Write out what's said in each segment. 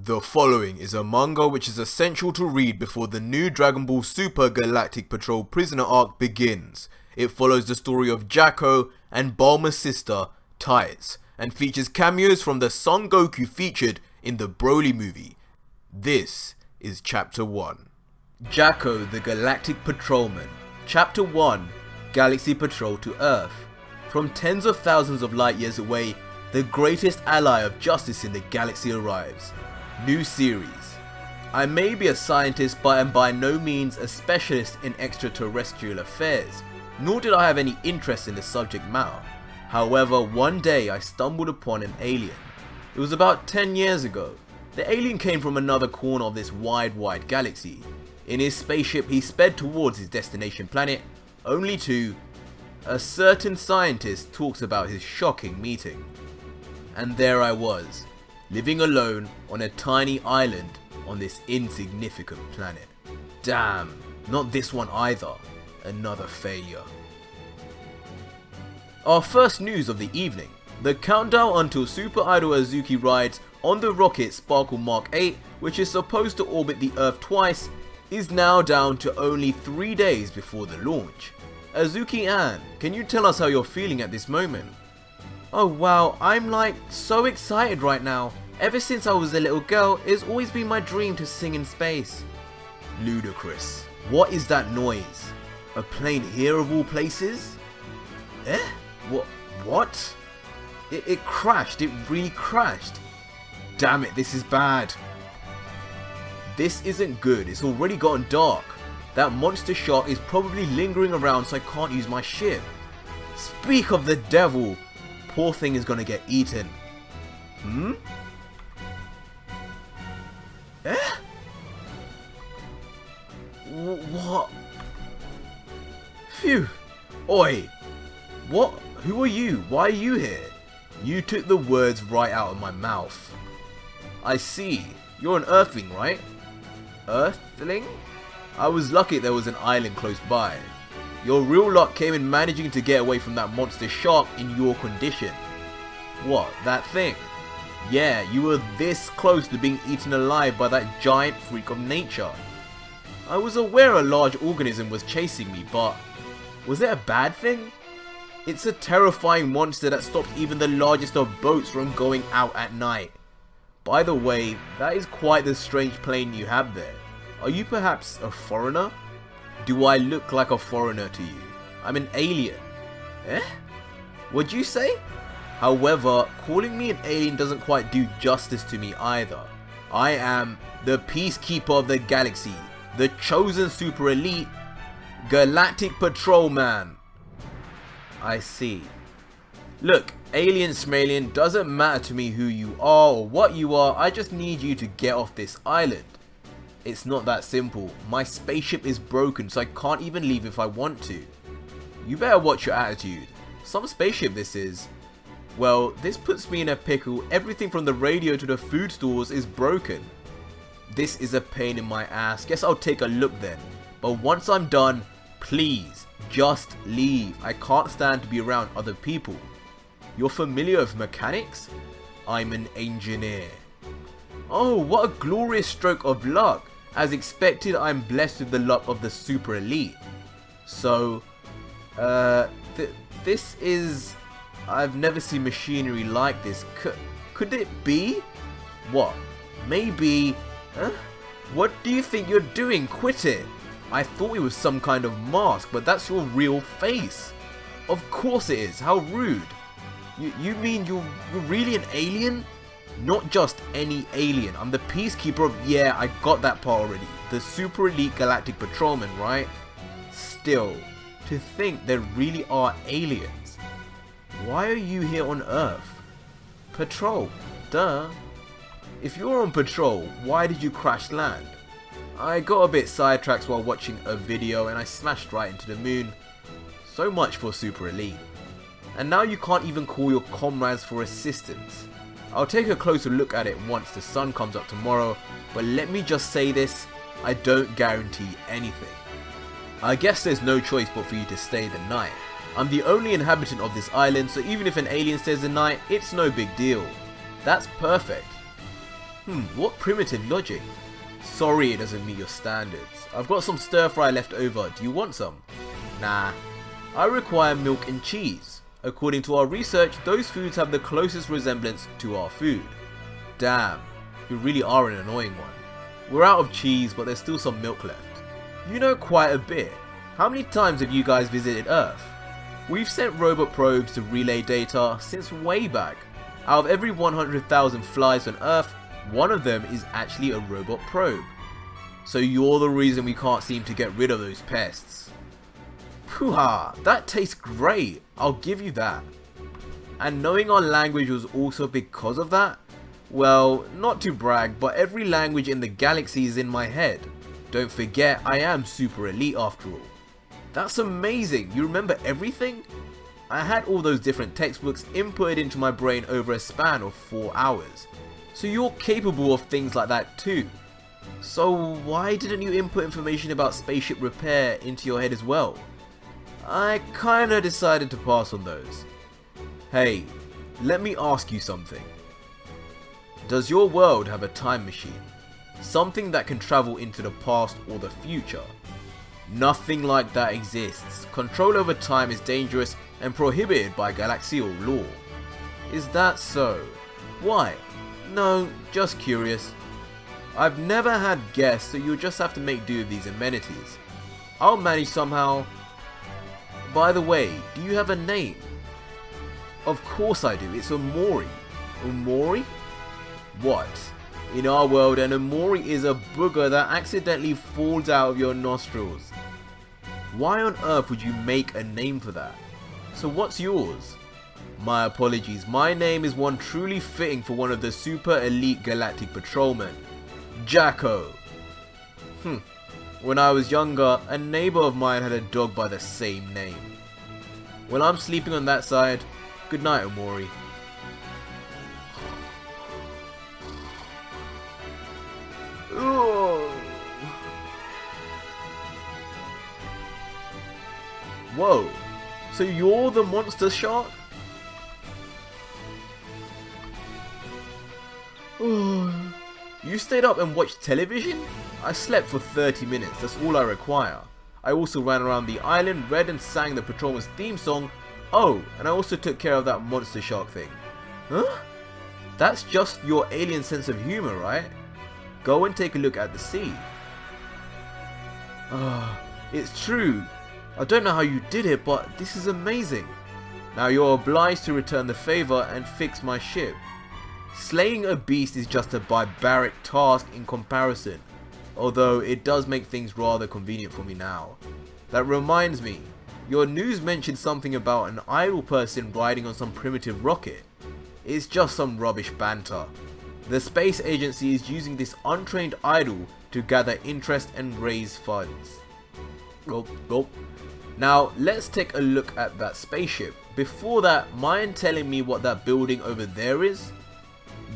The following is a manga which is essential to read before the new Dragon Ball Super Galactic Patrol prisoner arc begins. It follows the story of Jaco and Bulma's sister, Tights, and features cameos from the Son Goku featured in the Broly movie. This is Chapter 1. Jaco the Galactic Patrolman. Chapter 1, Galaxy Patrol to Earth. From tens of thousands of light years away, the greatest ally of justice in the galaxy arrives. New series. I may be a scientist, but am by no means a specialist in extraterrestrial affairs, nor did I have any interest in the subject matter. However, one day I stumbled upon an alien. It was about 10 years ago. The alien came from another corner of this wide galaxy. In his spaceship he sped towards his destination planet, only to... a certain scientist talks about his shocking meeting. And there I was, living alone on a tiny island on this insignificant planet. Damn, not this one either. Another failure. Our first news of the evening. The countdown until Super Idol Azuki rides on the rocket Sparkle Mark 8, which is supposed to orbit the Earth twice, is now down to only 3 days before the launch. Azuki Ann, can you tell us how you're feeling at this moment? Oh wow, I'm like so excited right now. Ever since I was a little girl, it's always been my dream to sing in space. Ludicrous. What is that noise? A plane here of all places? Eh? What? It crashed. It really crashed. Damn it, this is bad. This isn't good. It's already gotten dark. That monster shark is probably lingering around, so I can't use my ship. Speak of the devil. Poor thing is gonna get eaten. Eh? What? Phew. Oi. What? Who are you? Why are you here? You took the words right out of my mouth. I see. You're an Earthling, right? Earthling? I was lucky there was an island close by. Your real luck came in managing to get away from that monster shark in your condition. What, that thing? Yeah, you were this close to being eaten alive by that giant freak of nature. I was aware a large organism was chasing me, but was it a bad thing? It's a terrifying monster that stops even the largest of boats from going out at night. By the way, that is quite the strange plane you have there. Are you perhaps a foreigner? Do I look like a foreigner to you? I'm an alien. Eh? What'd you say? However, calling me an alien doesn't quite do justice to me either. I am the peacekeeper of the galaxy, the chosen super elite, Galactic Patrolman. I see. Look, alien Smalien, doesn't matter to me who you are or what you are, I just need you to get off this island. It's not that simple. My spaceship is broken, so I can't even leave if I want to. You better watch your attitude. Some spaceship this is. Well, this puts me in a pickle. Everything from the radio to the food stores is broken. This is a pain in my ass. Guess I'll take a look then. But once I'm done, please, just leave. I can't stand to be around other people. You're familiar with mechanics? I'm an engineer. Oh, what a glorious stroke of luck. As expected, I'm blessed with the luck of the super elite. So, this is... I've never seen machinery like this. Could it be? What? Maybe... Huh? What do you think you're doing? Quit it. I thought it was some kind of mask, but that's your real face. Of course it is. How rude. You mean you're really an alien? Not just any alien. I'm the peacekeeper of... Yeah, I got that part already. The super elite Galactic Patrolman, right? Still, to think there really are aliens. Why are you here on Earth? Patrol. Duh. If you're on patrol, why did you crash land? I got a bit sidetracked while watching a video and I smashed right into the moon. So much for super elite. And now you can't even call your comrades for assistance. I'll take a closer look at it once the sun comes up tomorrow, but let me just say this, I don't guarantee anything. I guess there's no choice but for you to stay the night. I'm the only inhabitant of this island, so even if an alien stays the night, it's no big deal. That's perfect. What primitive logic. Sorry it doesn't meet your standards. I've got some stir fry left over, do you want some? Nah. I require milk and cheese. According to our research, those foods have the closest resemblance to our food. Damn, you really are an annoying one. We're out of cheese, but there's still some milk left. You know quite a bit. How many times have you guys visited Earth? We've sent robot probes to relay data since way back. Out of every 100,000 flies on Earth, one of them is actually a robot probe. So you're the reason we can't seem to get rid of those pests. Pooh-ha, that tastes great, I'll give you that. And knowing our language was also because of that? Well, not to brag, but every language in the galaxy is in my head. Don't forget, I am super elite after all. That's amazing, you remember everything? I had all those different textbooks inputted into my brain over a span of 4 hours. So you're capable of things like that too. So why didn't you input information about spaceship repair into your head as well? I kinda decided to pass on those. Hey, let me ask you something. Does your world have a time machine? Something that can travel into the past or the future? Nothing like that exists. Control over time is dangerous and prohibited by Galactic law. Is that so? Why? No, just curious. I've never had guests, so you'll just have to make do with these amenities. I'll manage somehow. By the way, do you have a name? Of course I do, it's Omori. Omori? What? In our world, an Omori is a booger that accidentally falls out of your nostrils. Why on earth would you make a name for that? So what's yours? My apologies, my name is one truly fitting for one of the super elite Galactic Patrolmen. Jaco. When I was younger, a neighbor of mine had a dog by the same name. Well, I'm sleeping on that side. Good night, Omori. Whoa, so you're the monster shark? You stayed up and watched television? I slept for 30 minutes, that's all I require. I also ran around the island, read and sang the Patrolman's theme song. Oh, and I also took care of that monster shark thing. Huh? That's just your alien sense of humor, right? Go and take a look at the sea. It's true. I don't know how you did it, but this is amazing. Now you're obliged to return the favor and fix my ship. Slaying a beast is just a barbaric task in comparison, although it does make things rather convenient for me now. That reminds me, your news mentioned something about an idle person riding on some primitive rocket. It's just some rubbish banter. The space agency is using this untrained idol to gather interest and raise funds. Now let's take a look at that spaceship. Before that, mind telling me what that building over there is?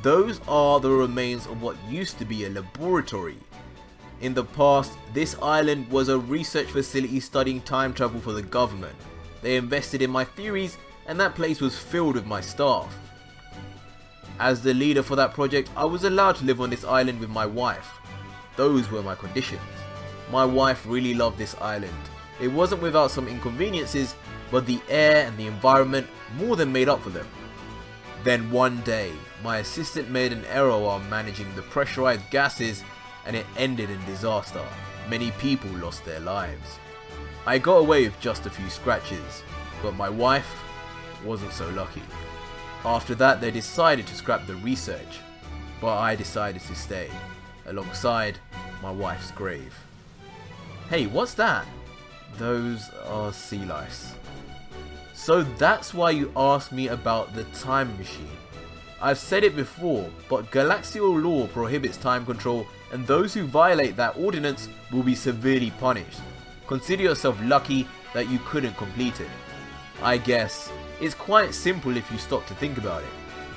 Those are the remains of what used to be a laboratory. In the past, this island was a research facility studying time travel for the government. They invested in my theories and that place was filled with my staff. As the leader for that project, I was allowed to live on this island with my wife. Those were my conditions. My wife really loved this island. It wasn't without some inconveniences, but the air and the environment more than made up for them. Then one day, my assistant made an error while managing the pressurized gases and it ended in disaster. Many people lost their lives. I got away with just a few scratches, but my wife wasn't so lucky. After that, they decided to scrap the research, but I decided to stay, alongside my wife's grave. Hey, what's that? Those are sea lice. So that's why you asked me about the time machine. I've said it before, but Galactic law prohibits time control and those who violate that ordinance will be severely punished. Consider yourself lucky that you couldn't complete it. I guess it's quite simple if you stop to think about it.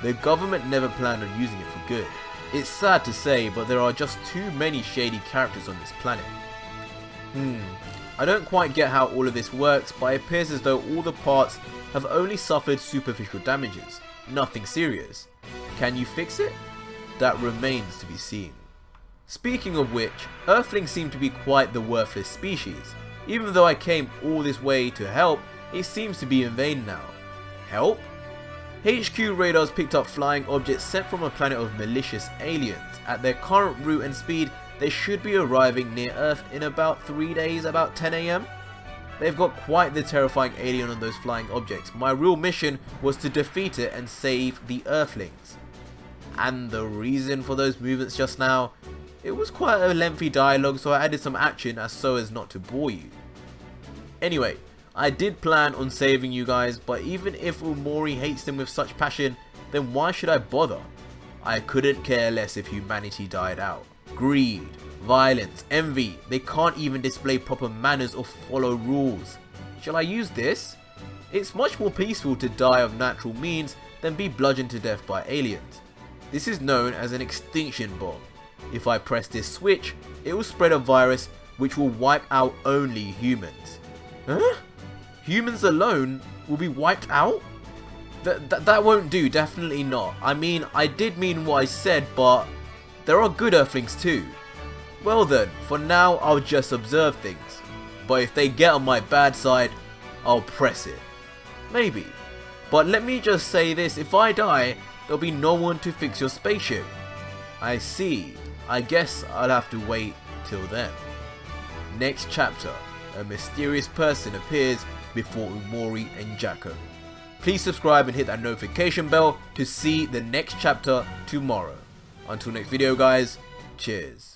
The government never planned on using it for good. It's sad to say, but there are just too many shady characters on this planet. I don't quite get how all of this works, but it appears as though all the parts have only suffered superficial damages. Nothing serious. Can you fix it? that remains to be seen. Speaking of which, Earthlings seem to be quite the worthless species. Even though I came all this way to help, it seems to be in vain now. Help? HQ radars picked up flying objects sent from a planet of malicious aliens. At their current route and speed, they should be arriving near Earth in about 3 days, about 10 AM. They've got quite the terrifying alien on those flying objects. My real mission was to defeat it and save the Earthlings. And the reason for those movements just now? It was quite a lengthy dialogue, so I added some action so as not to bore you. Anyway, I did plan on saving you guys, but even if Umori hates them with such passion, then why should I bother? I couldn't care less if humanity died out. Greed, violence, envy, they can't even display proper manners or follow rules. Shall I use this? It's much more peaceful to die of natural means than be bludgeoned to death by aliens. This is known as an extinction bomb. If I press this switch, it will spread a virus which will wipe out only humans. Huh? Humans alone will be wiped out? That won't do, definitely not. I mean, I did mean what I said, but there are good Earthlings too. Well then, for now I'll just observe things. But if they get on my bad side, I'll press it. Maybe. But let me just say this, if I die, there'll be no one to fix your spaceship. I see. I guess I'll have to wait till then. Next chapter, a mysterious person appears before Umori and Jaco. Please subscribe and hit that notification bell to see the next chapter tomorrow. Until next video guys, cheers.